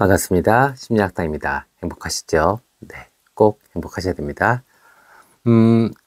반갑습니다. 심리학당입니다. 행복하시죠? 네, 꼭 행복하셔야 됩니다.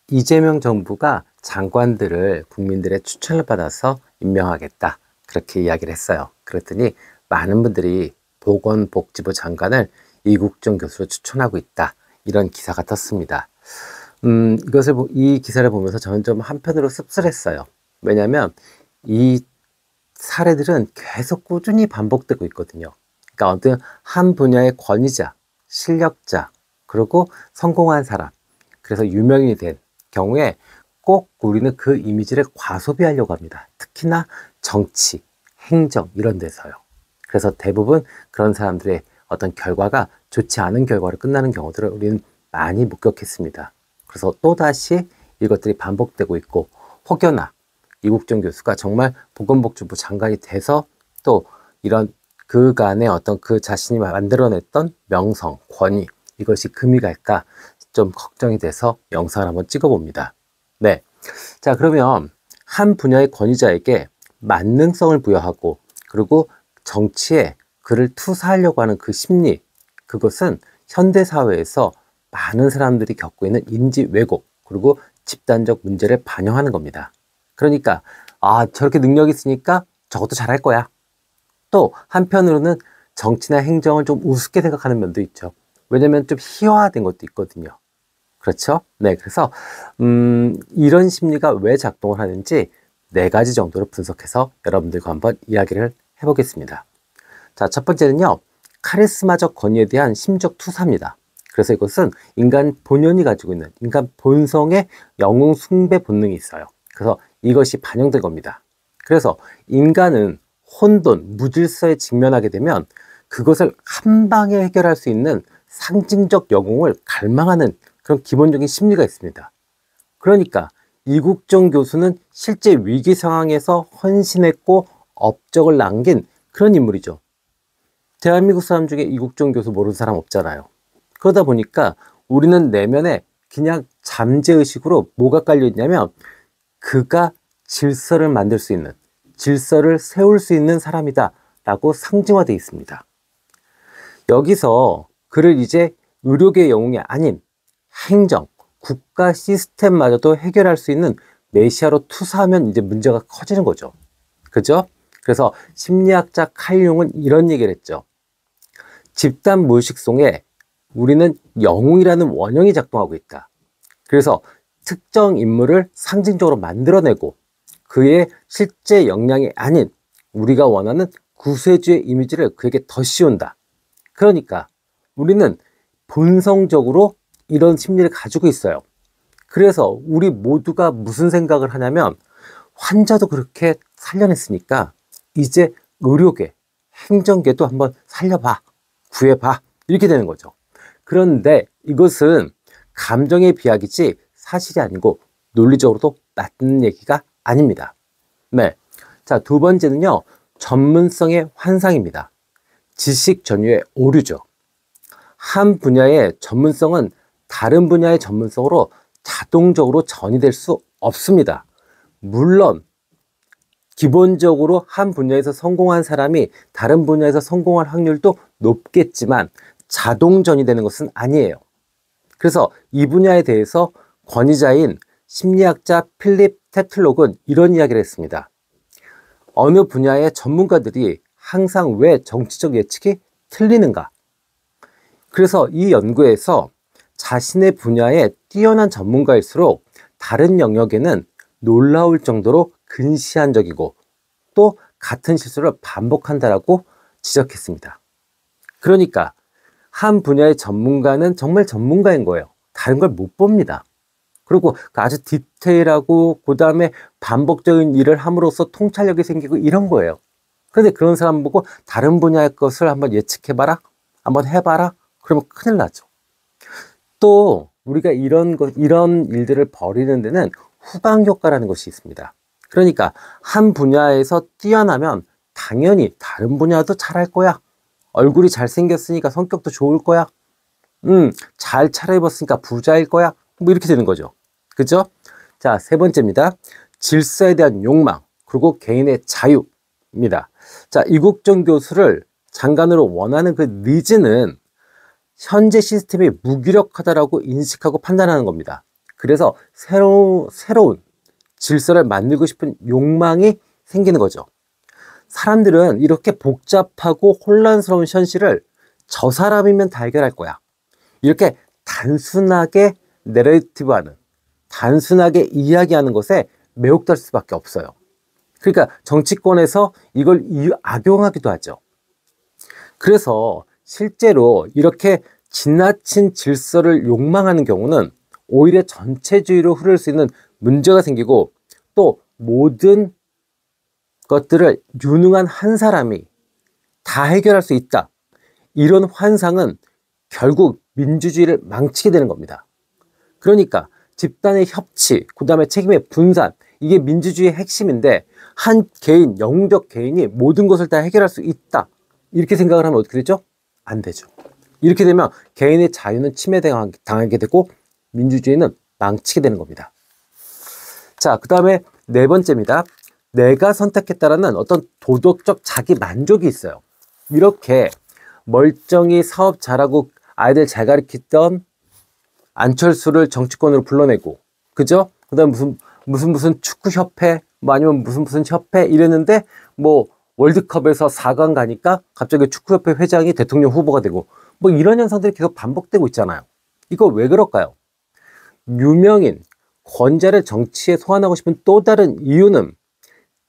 이재명 정부가 장관들을 국민들의 추천을 받아서 임명하겠다. 그렇게 이야기를 했어요. 그랬더니 많은 분들이 보건복지부 장관을 이국종 교수로 추천하고 있다. 이런 기사가 떴습니다. 이 기사를 보면서 저는 좀 한편으로 씁쓸했어요. 왜냐하면 이 사례들은 계속 꾸준히 반복되고 있거든요. 그러니까 어떤 한 분야의 권위자, 실력자, 그리고 성공한 사람, 그래서 유명인이 된 경우에 꼭 우리는 그 이미지를 과소비하려고 합니다. 특히나 정치, 행정 이런 데서요. 그래서 대부분 그런 사람들의 어떤 결과가 좋지 않은 결과로 끝나는 경우들을 우리는 많이 목격했습니다. 그래서 또다시 이것들이 반복되고 있고, 혹여나 이국종 교수가 정말 보건복지부 장관이 돼서 또 이런 그간의 어떤 그 자신이 만들어냈던 명성, 권위, 이것이 금이 갈까 좀 걱정이 돼서 영상을 한번 찍어봅니다. 네. 자, 그러면 한 분야의 권위자에게 만능성을 부여하고 그리고 정치에 그를 투사하려고 하는 그 심리, 그것은 현대사회에서 많은 사람들이 겪고 있는 인지 왜곡, 그리고 집단적 문제를 반영하는 겁니다. 그러니까, 저렇게 능력이 있으니까 저것도 잘할 거야. 또 한편으로는 정치나 행정을 좀 우습게 생각하는 면도 있죠. 왜냐면 좀 희화화된 것도 있거든요. 그렇죠? 네, 그래서 이런 심리가 왜 작동을 하는지 4가지 정도로 분석해서 여러분들과 한번 이야기를 해보겠습니다. 자, 첫 번째는요, 카리스마적 권위에 대한 심적 투사입니다. 그래서 이것은 인간 본연이 가지고 있는 인간 본성의 영웅 숭배 본능이 있어요. 그래서 이것이 반영된 겁니다. 그래서 인간은 혼돈, 무질서에 직면하게 되면 그것을 한 방에 해결할 수 있는 상징적 영웅을 갈망하는 그런 기본적인 심리가 있습니다. 그러니까 이국종 교수는 실제 위기 상황에서 헌신했고 업적을 남긴 그런 인물이죠. 대한민국 사람 중에 이국종 교수 모르는 사람 없잖아요. 그러다 보니까 우리는 내면에 그냥 잠재의식으로 뭐가 깔려 있냐면 그가 질서를 만들 수 있는, 질서를 세울 수 있는 사람이다 라고 상징화되어 있습니다. 여기서 그를 이제 의료계의 영웅이 아닌 행정, 국가 시스템마저도 해결할 수 있는 메시아로 투사하면 이제 문제가 커지는 거죠. 그죠? 그래서 심리학자 칼 융은 이런 얘기를 했죠. 집단 무의식 속에 우리는 영웅이라는 원형이 작동하고 있다. 그래서 특정 인물을 상징적으로 만들어내고 그의 실제 역량이 아닌 우리가 원하는 구세주의 이미지를 그에게 더 씌운다. 그러니까 우리는 본성적으로 이런 심리를 가지고 있어요. 그래서 우리 모두가 무슨 생각을 하냐면 환자도 그렇게 살려냈으니까 이제 의료계, 행정계도 한번 살려봐, 구해봐 이렇게 되는 거죠. 그런데 이것은 감정의 비약이지 사실이 아니고 논리적으로도 맞는 얘기가 아닙니다. 네. 자, 2번째는요, 전문성의 환상입니다. 지식 전유의 오류죠. 한 분야의 전문성은 다른 분야의 전문성으로 자동적으로 전이될 수 없습니다. 물론 기본적으로 한 분야에서 성공한 사람이 다른 분야에서 성공할 확률도 높겠지만 자동 전이되는 것은 아니에요. 그래서 이 분야에 대해서 권위자인 심리학자 필립 테틀록은 이런 이야기를 했습니다. 어느 분야의 전문가들이 항상 왜 정치적 예측이 틀리는가? 그래서 이 연구에서 자신의 분야에 뛰어난 전문가일수록 다른 영역에는 놀라울 정도로 근시안적이고 또 같은 실수를 반복한다라고 지적했습니다. 그러니까 한 분야의 전문가는 정말 전문가인 거예요. 다른 걸 못 봅니다. 그리고 아주 디테일하고 그 다음에 반복적인 일을 함으로써 통찰력이 생기고 이런 거예요. 그런데 그런 사람 보고 다른 분야의 것을 한번 예측해봐라, 한번 해봐라, 그러면 큰일 나죠. 또 우리가 이런 일들을 벌이는 데는 후방 효과라는 것이 있습니다. 그러니까 한 분야에서 뛰어나면 당연히 다른 분야도 잘할 거야. 얼굴이 잘생겼으니까 성격도 좋을 거야. 잘 차려입었으니까 부자일 거야. 뭐 이렇게 되는 거죠. 그죠? 자, 3번째입니다. 질서에 대한 욕망, 그리고 개인의 자유입니다. 자, 이국종 교수를 장관으로 원하는 그 니즈는 현재 시스템이 무기력하다라고 인식하고 판단하는 겁니다. 그래서 새로운 질서를 만들고 싶은 욕망이 생기는 거죠. 사람들은 이렇게 복잡하고 혼란스러운 현실을 저 사람이면 다 해결할 거야, 이렇게 단순하게 내러티브하는, 단순하게 이야기하는 것에 매혹될 수밖에 없어요. 그러니까 정치권에서 이걸 악용하기도 하죠. 그래서 실제로 이렇게 지나친 질서를 욕망하는 경우는 오히려 전체주의로 흐를 수 있는 문제가 생기고, 또 모든 것들을 유능한 한 사람이 다 해결할 수 있다, 이런 환상은 결국 민주주의를 망치게 되는 겁니다. 그러니까 집단의 협치, 그 다음에 책임의 분산, 이게 민주주의의 핵심인데, 한 개인, 영웅적 개인이 모든 것을 다 해결할 수 있다, 이렇게 생각을 하면 어떻게 되죠? 안 되죠. 이렇게 되면 개인의 자유는 침해당하게 되고 민주주의는 망치게 되는 겁니다. 자, 그 다음에 네 번째입니다. 내가 선택했다라는 어떤 도덕적 자기 만족이 있어요. 이렇게 멀쩡히 사업 잘하고 아이들 잘 가르치던 안철수를 정치권으로 불러내고, 그죠? 그 다음에 무슨 축구협회, 뭐 아니면 무슨 협회 이랬는데, 뭐 월드컵에서 4강 가니까 갑자기 축구협회 회장이 대통령 후보가 되고, 뭐 이런 현상들이 계속 반복되고 있잖아요. 이거 왜 그럴까요? 유명인, 권자를 정치에 소환하고 싶은 또 다른 이유는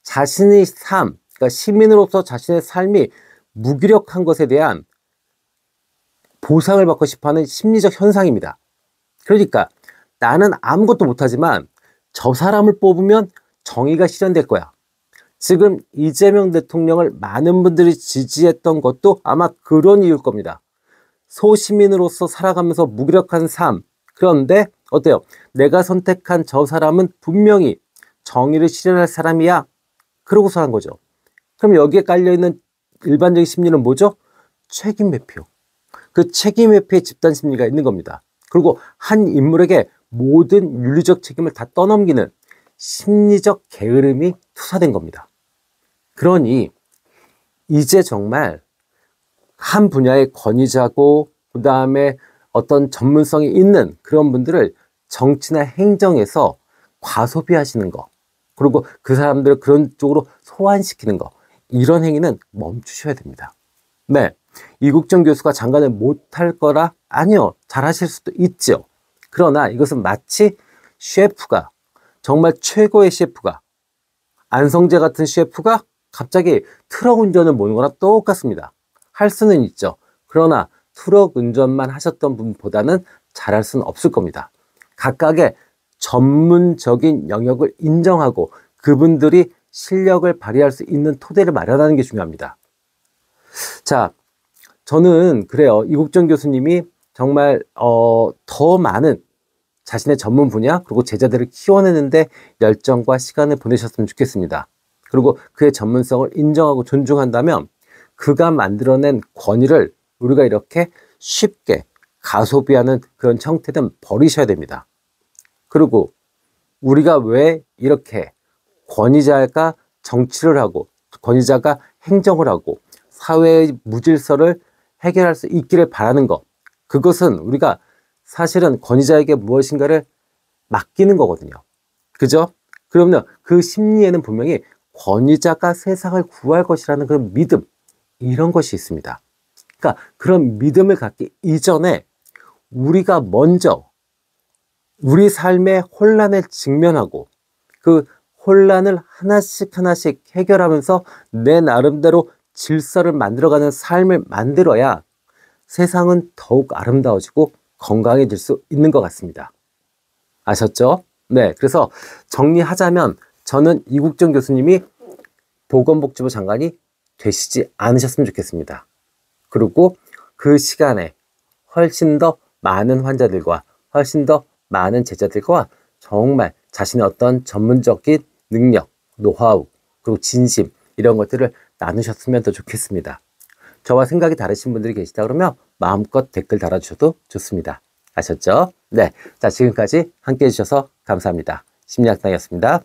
자신의 삶, 그러니까 시민으로서 자신의 삶이 무기력한 것에 대한 보상을 받고 싶어하는 심리적 현상입니다. 그러니까 나는 아무것도 못하지만 저 사람을 뽑으면 정의가 실현될 거야. 지금 이재명 대통령을 많은 분들이 지지했던 것도 아마 그런 이유일 겁니다. 소시민으로서 살아가면서 무기력한 삶, 그런데 어때요? 내가 선택한 저 사람은 분명히 정의를 실현할 사람이야, 그러고서 한 거죠. 그럼 여기에 깔려있는 일반적인 심리는 뭐죠? 책임 회피. 그 책임 회피의 집단 심리가 있는 겁니다. 그리고 한 인물에게 모든 윤리적 책임을 다 떠넘기는 심리적 게으름이 투사된 겁니다. 그러니 이제 정말 한 분야의 권위자고, 그 다음에 어떤 전문성이 있는 그런 분들을 정치나 행정에서 과소비하시는 거, 그리고 그 사람들을 그런 쪽으로 소환시키는 거, 이런 행위는 멈추셔야 됩니다. 네, 이국정 교수가 장관을 못할 거라? 아니요, 잘하실 수도 있죠. 그러나 이것은 마치 셰프가, 정말 최고의 셰프가, 안성재 같은 셰프가 갑자기 트럭 운전을 모는 거나 똑같습니다. 할 수는 있죠. 그러나 트럭 운전만 하셨던 분보다는 잘할 수는 없을 겁니다. 각각의 전문적인 영역을 인정하고 그분들이 실력을 발휘할 수 있는 토대를 마련하는 게 중요합니다. 자, 저는 그래요. 이국정 교수님이 정말 더 많은 자신의 전문 분야, 그리고 제자들을 키워내는데 열정과 시간을 보내셨으면 좋겠습니다. 그리고 그의 전문성을 인정하고 존중한다면 그가 만들어낸 권위를 우리가 이렇게 쉽게 가소비하는 그런 형태는 버리셔야 됩니다. 그리고 우리가 왜 이렇게 권위자가 정치를 하고 권위자가 행정을 하고 사회의 무질서를 해결할 수 있기를 바라는 것, 그것은 우리가 사실은 권위자에게 무엇인가를 맡기는 거거든요. 그죠? 그러면 그 심리에는 분명히 권위자가 세상을 구할 것이라는 그런 믿음, 이런 것이 있습니다. 그러니까 그런 믿음을 갖기 이전에 우리가 먼저 우리 삶의 혼란에 직면하고 그 혼란을 하나씩 하나씩 해결하면서 내 나름대로 질서를 만들어가는 삶을 만들어야 세상은 더욱 아름다워지고 건강해질 수 있는 것 같습니다. 아셨죠? 네, 그래서 정리하자면 저는 이국정 교수님이 보건복지부 장관이 되시지 않으셨으면 좋겠습니다. 그리고 그 시간에 훨씬 더 많은 환자들과 훨씬 더 많은 제자들과 정말 자신의 어떤 전문적인 능력, 노하우, 그리고 진심, 이런 것들을 나누셨으면 더 좋겠습니다. 저와 생각이 다르신 분들이 계시다 그러면 마음껏 댓글 달아주셔도 좋습니다. 아셨죠? 네, 자, 지금까지 함께 해주셔서 감사합니다. 심리학당이었습니다.